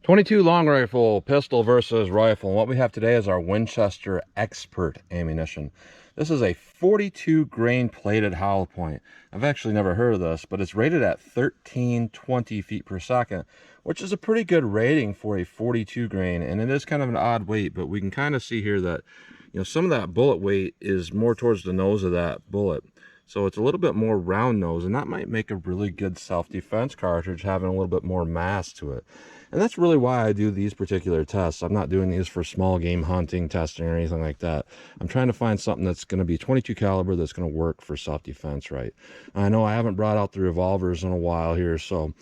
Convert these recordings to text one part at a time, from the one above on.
22 long rifle, pistol versus rifle. And what we have today is our Winchester Xpert ammunition. This is a 42 grain plated hollow point. I've actually never heard of this, but it's rated at 1320 feet per second, which is a pretty good rating for a 42 grain. And it is kind of an odd weight, but we can kind of see here that, you know, some of that bullet weight is more towards the nose of that bullet. So it's a little bit more round nose, and that might make a really good self-defense cartridge, having a little bit more mass to it. And that's really why I do these particular tests. I'm not doing these for small game hunting testing or anything like that. I'm trying to find something that's going to be 22 caliber that's going to work for self-defense right. I know I haven't brought out the revolvers in a while here, so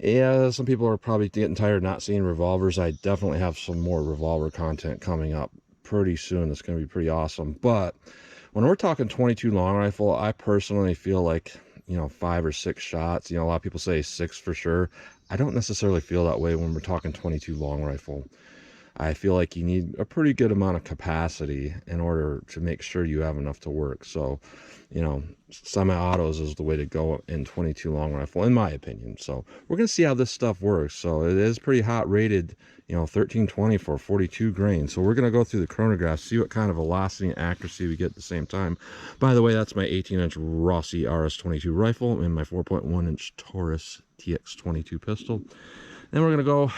yeah, some people are probably getting tired of not seeing revolvers. I definitely have some more revolver content coming up pretty soon. It's going to be pretty awesome. But when we're talking 22 long rifle, I personally feel like, you know, 5 or 6 shots. You know, a lot of people say 6 for sure. I don't necessarily feel that way when we're talking 22 long rifle. I feel like you need a pretty good amount of capacity in order to make sure you have enough to work. So, you know, semi-autos is the way to go in 22 long rifle, in my opinion. So we're going to see how this stuff works. So it is pretty hot rated, you know, 1320 for 42 grain. So we're going to go through the chronograph, see what kind of velocity and accuracy we get at the same time. By the way, that's my 18-inch Rossi RS-22 rifle and my 4.1-inch Taurus TX-22 pistol. Then we're going to go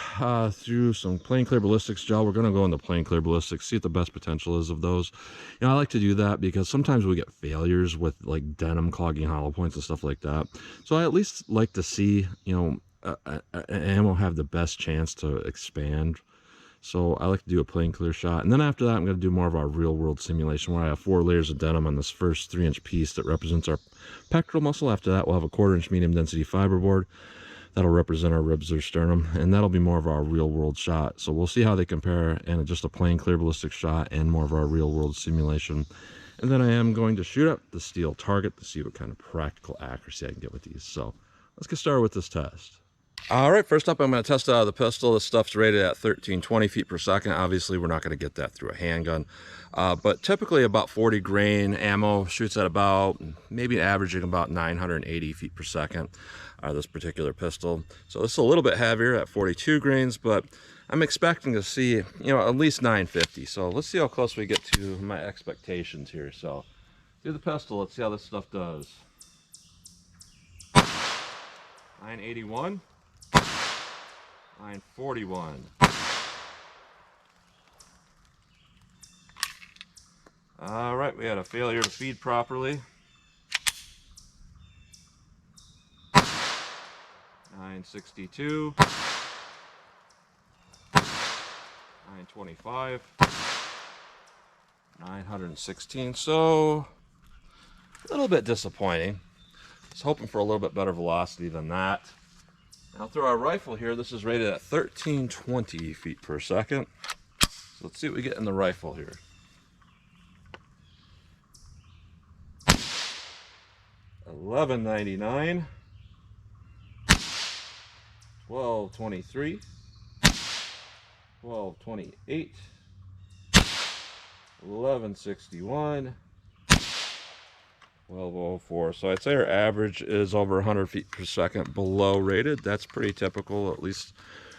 through some plain clear ballistics gel. We're going to go into plain clear ballistics, see what the best potential is of those. You know, I like to do that because sometimes we get failures with like denim clogging hollow points and stuff like that. So I at least like to see, you know, ammo have the best chance to expand. So I like to do a plain clear shot. And then after that, I'm going to do more of our real world simulation where I have 4 layers of denim on this first 3-inch piece that represents our pectoral muscle. After that, we'll have a 1/4-inch medium density fiberboard. That'll represent our ribs or sternum, and that'll be more of our real world shot. So we'll see how they compare in just a plain clear ballistic shot and more of our real world simulation. And then I am going to shoot up the steel target to see what kind of practical accuracy I can get with these. So let's get started with this test. All right, first up, I'm going to test out of the pistol. This stuff's rated at 1320 feet per second. Obviously, we're not going to get that through a handgun. But typically about 40 grain ammo shoots at about, maybe averaging about 980 feet per second. This particular pistol. So this is a little bit heavier at 42 grains, but I'm expecting to see, you know, at least 950. So let's see how close we get to my expectations here. So through the pistol, let's see how this stuff does. 981, 941. All right, we had a failure to feed properly. 962, 925, 916. So a little bit disappointing. I was hoping for a little bit better velocity than that. Now through our rifle here, this is rated at 1320 feet per second. So let's see what we get in the rifle here. 1199. 1223, 1228, 1161, 1204. So I'd say our average is over 100 feet per second below rated. That's pretty typical, at least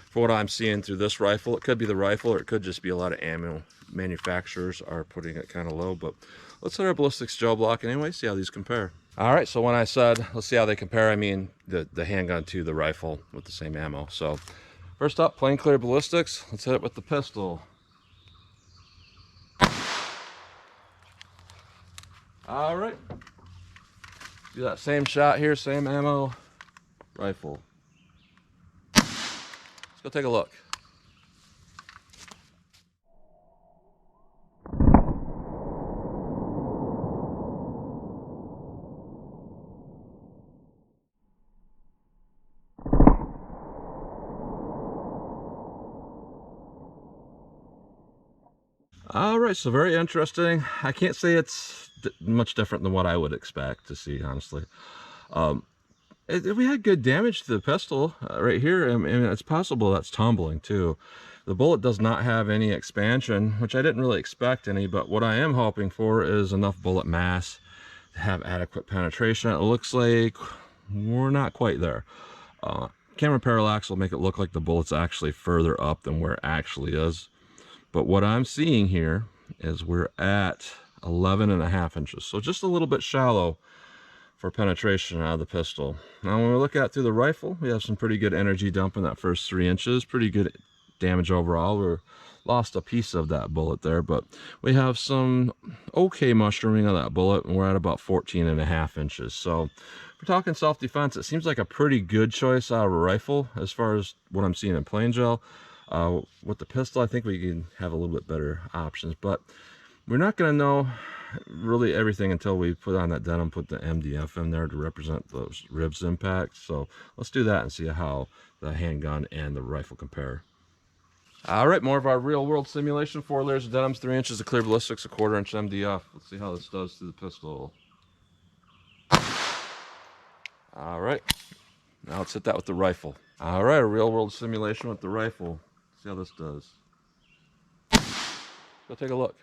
for what I'm seeing through this rifle. It could be the rifle, or it could just be a lot of ammo manufacturers are putting it kind of low. But let's hit our ballistics gel block anyway, see how these compare. All right, so when I said let's see how they compare, I mean the handgun to the rifle with the same ammo. So first up, plain clear ballistics. Let's hit it with the pistol. All right, do that same shot here, same ammo, rifle. Let's go take a look. All right, so very interesting. I can't say it's much different than what I would expect to see, honestly. We had good damage to the pistol right here. I mean, it's possible that's tumbling too. The bullet does not have any expansion, which I didn't really expect any, but what I am hoping for is enough bullet mass to have adequate penetration. It looks like we're not quite there. camera parallax will make it look like the bullet's actually further up than where it actually is. But what I'm seeing here is we're at 11.5 inches. So just a little bit shallow for penetration out of the pistol. Now when we look at through the rifle, we have some pretty good energy dump in that first 3 inches. Pretty good damage overall. We lost a piece of that bullet there, but we have some okay mushrooming of that bullet, and we're at about 14.5 inches. So if we're talking self-defense, it seems like a pretty good choice out of a rifle as far as what I'm seeing in plain gel. With the pistol, I think we can have a little bit better options, but we're not going to know really everything until we put on that denim, put the MDF in there to represent those ribs impact. So let's do that and see how the handgun and the rifle compare. All right, more of our real world simulation. 4 layers of denims, 3 inches of clear ballistics, a 1/4 inch MDF. Let's see how this does to the pistol. All right, now let's hit that with the rifle. All right, a real world simulation with the rifle. Let's see how this does. Go take a look.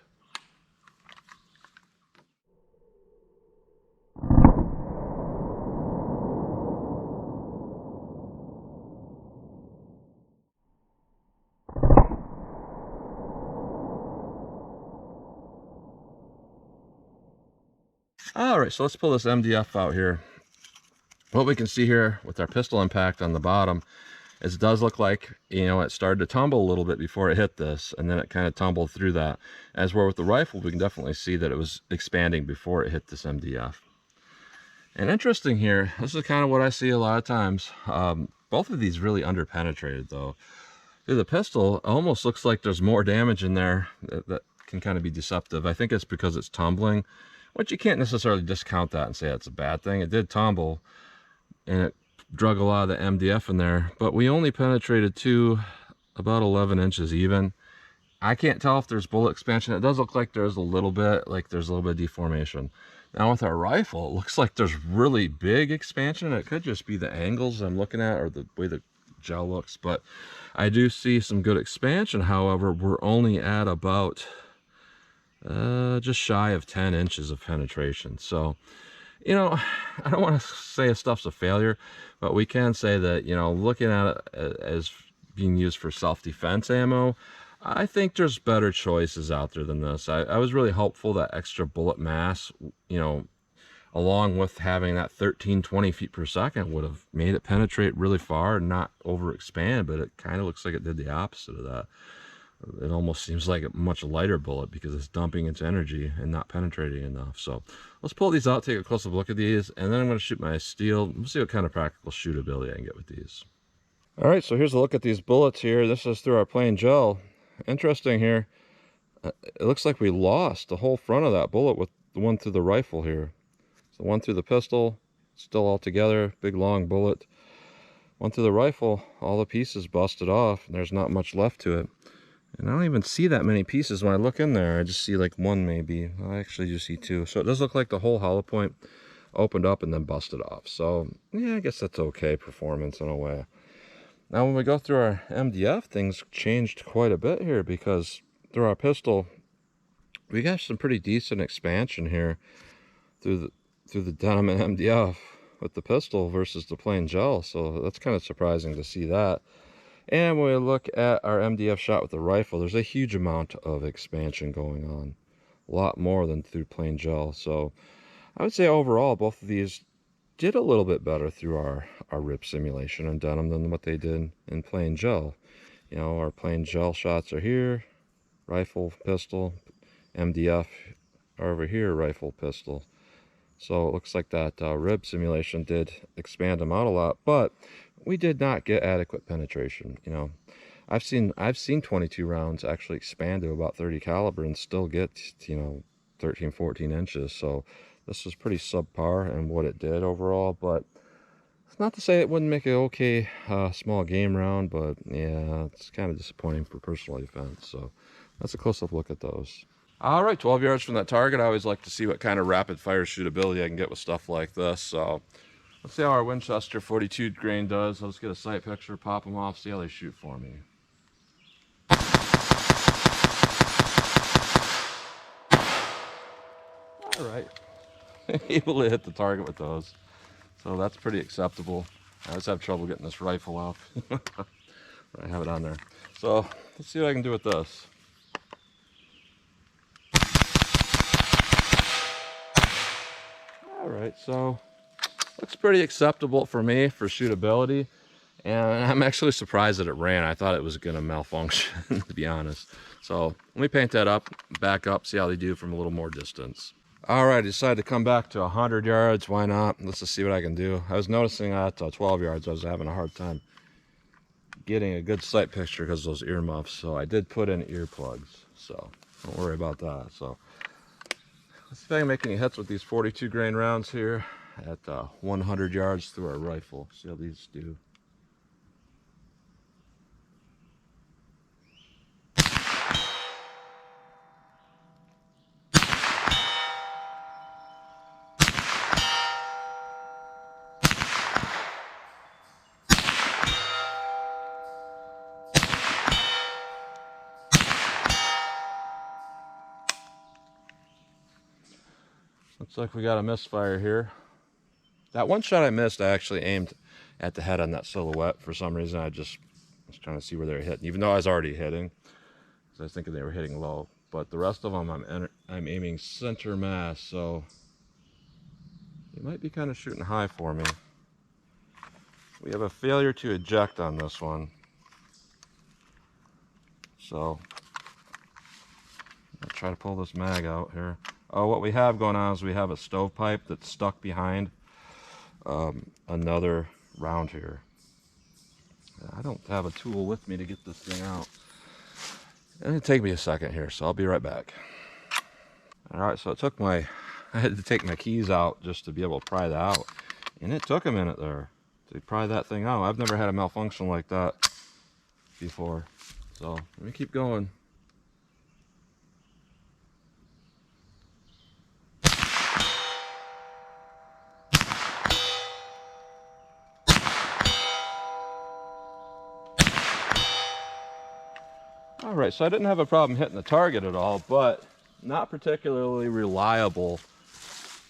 All right, so let's pull this MDF out here. What we can see here with our pistol impact on the bottom is it does look like, you know, it started to tumble a little bit before it hit this, and then it kind of tumbled through that. As where with the rifle, we can definitely see that it was expanding before it hit this MDF. And interesting here, this is kind of what I see a lot of times. Both of these really underpenetrated though. Through the pistol, it almost looks like there's more damage in there that can kind of be deceptive. I think it's because it's tumbling, which you can't necessarily discount that and say it's a bad thing. It did tumble, and it drug a lot of the MDF in there, but we only penetrated to about 11 inches even. I can't tell if there's bullet expansion. It does look like there's a little bit, of deformation. Now with our rifle, it looks like there's really big expansion. It could just be the angles I'm looking at or the way the gel looks, but I do see some good expansion. However, we're only at about just shy of 10 inches of penetration. So, you know, I don't want to say stuff's a failure, but we can say that, you know, looking at it as being used for self-defense ammo, I think there's better choices out there than this. I was really hopeful that extra bullet mass, you know, along with having that 13-20 feet per second would have made it penetrate really far and not overexpand, but it kind of looks like it did the opposite of that. It almost seems like a much lighter bullet because it's dumping its energy and not penetrating enough. So let's pull these out, take a closer look at these, and then I'm going to shoot my steel. We'll see what kind of practical shootability I can get with these. All right, so here's a look at these bullets here. This is through our plain gel. Interesting here. It looks like we lost the whole front of that bullet with the one through the rifle here. So one through the pistol, still all together, big long bullet. One through the rifle, all the pieces busted off, and there's not much left to it. And I don't even see that many pieces when I look in there. I just see like one maybe. I actually just see 2. So it does look like the whole hollow point opened up and then busted off. So yeah, I guess that's okay performance in a way. Now when we go through our MDF, things changed quite a bit here, because through our pistol, we got some pretty decent expansion here through the denim and MDF with the pistol versus the plain gel. So that's kind of surprising to see that. And when we look at our MDF shot with the rifle, there's a huge amount of expansion going on. A lot more than through plain gel. So I would say overall, both of these did a little bit better through our rip simulation and denim than what they did in plain gel. You know, our plain gel shots are here, rifle, pistol, MDF are over here, rifle, pistol. So it looks like that rib simulation did expand them out a lot, but we did not get adequate penetration. You know, I've seen 22 rounds actually expand to about 30 caliber and still get, you know, 13-14 inches. So this was pretty subpar in what it did overall, but it's not to say it wouldn't make an okay small game round, but yeah, it's kind of disappointing for personal defense. So that's a close-up look at those. All right, 12 yards from that target. I always like to see what kind of rapid fire shootability I can get with stuff like this. So let's see how our Winchester 42 grain does. Let's get a sight picture, pop them off, see how they shoot for me. All right, able to hit the target with those. So that's pretty acceptable. I always have trouble getting this rifle out. I have it on there. So let's see what I can do with this. All right, so looks pretty acceptable for me for shootability. And I'm actually surprised that it ran. I thought it was gonna malfunction, to be honest. So let me paint that up, back up, see how they do from a little more distance. All right, I decided to come back to 100 yards. Why not? Let's just see what I can do. I was noticing at 12 yards, I was having a hard time getting a good sight picture because of those earmuffs. So I did put in earplugs. So don't worry about that. So let's see if I can make any hits with these 42 grain rounds here at 100 yards through our rifle. See how these do. Looks like we got a misfire here. That one shot I missed, I actually aimed at the head on that silhouette. For some reason, I just was trying to see where they were hitting, even though I was already hitting. Because I was thinking they were hitting low. But the rest of them, I'm aiming center mass, so they might be kind of shooting high for me. We have a failure to eject on this one. So I'll try to pull this mag out here. Oh, what we have going on is we have a stovepipe that's stuck behind another round here. I don't have a tool with me to get this thing out. It'll take me a second here, so I'll be right back. All right, so I had to take my keys out just to be able to pry that out. And it took a minute there to pry that thing out. I've never had a malfunction like that before. So let me keep going. All right, so I didn't have a problem hitting the target at all, but not particularly reliable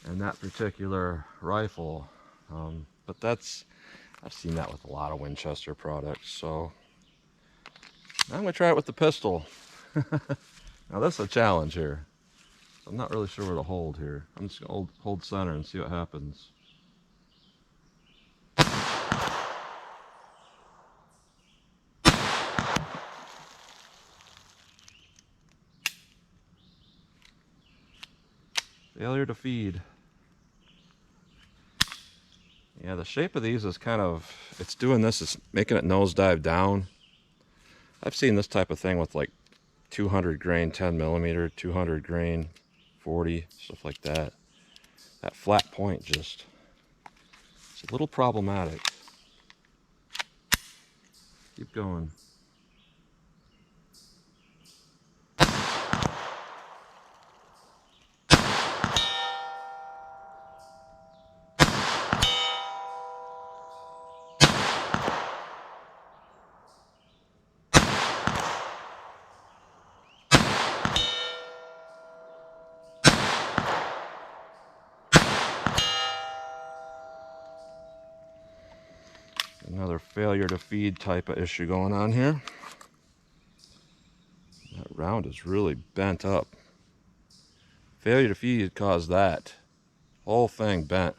in that particular rifle. But I've seen that with a lot of Winchester products, so I'm gonna try it with the pistol. Now this is a challenge here. I'm not really sure where to hold here. I'm just gonna hold center and see what happens. Failure to feed. Yeah, the shape of these is kind of, it's doing this, it's making it nosedive down. I've seen this type of thing with like 200 grain 10 millimeter, 200 grain 40, stuff like that. That flat point just, it's a little problematic. Keep going. Another failure to feed type of issue going on here. That round is really bent up. Failure to feed caused that. Whole thing bent.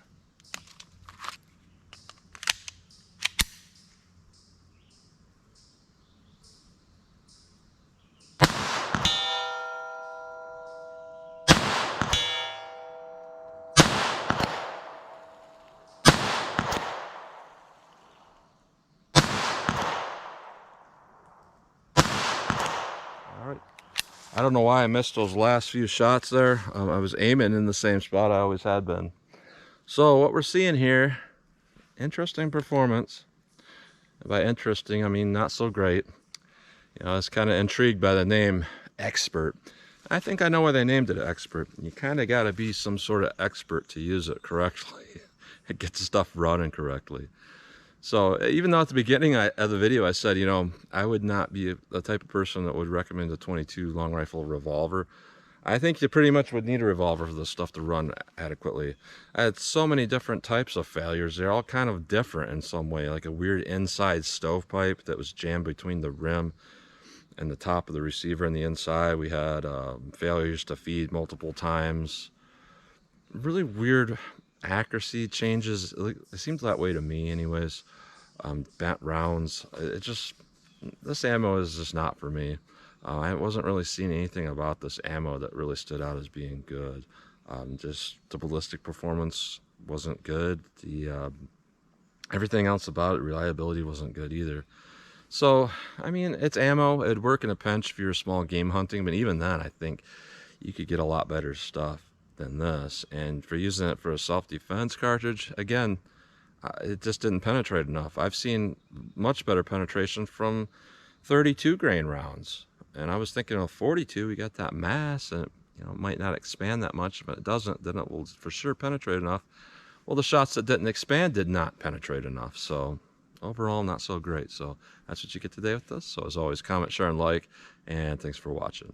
I don't know why I missed those last few shots there. I was aiming in the same spot I always had been. So what we're seeing here, interesting performance. By interesting, I mean not so great. You know, I was kind of intrigued by the name Xpert. I think I know why they named it Xpert. You kind of got to be some sort of expert to use it correctly. It gets stuff running correctly. So even though at the beginning of the video I said, you know, I would not be the type of person that would recommend a 22 long rifle revolver, I think you pretty much would need a revolver for this stuff to run adequately. I had so many different types of failures. They're all kind of different in some way, like a weird inside stovepipe that was jammed between the rim and the top of the receiver and the inside. We had failures to feed multiple times. Really weird accuracy changes. It seems that way to me anyways. Bent rounds. This ammo is just not for me. I wasn't really seeing anything about this ammo that really stood out as being good. Just the ballistic performance wasn't good. Everything else about it, reliability wasn't good either. So, I mean, it's ammo. It'd work in a pinch if you're small game hunting, but even then, I think you could get a lot better stuff than this. And for using it for a self-defense cartridge, again, it just didn't penetrate enough. I've seen much better penetration from 32 grain rounds. And I was thinking of 42, we got that mass, and it might not expand that much. But it doesn't, then it will for sure penetrate enough. Well, the shots that didn't expand did not penetrate enough. So overall, not so great. So that's what you get today with this. So as always, comment, share, and like. And thanks for watching.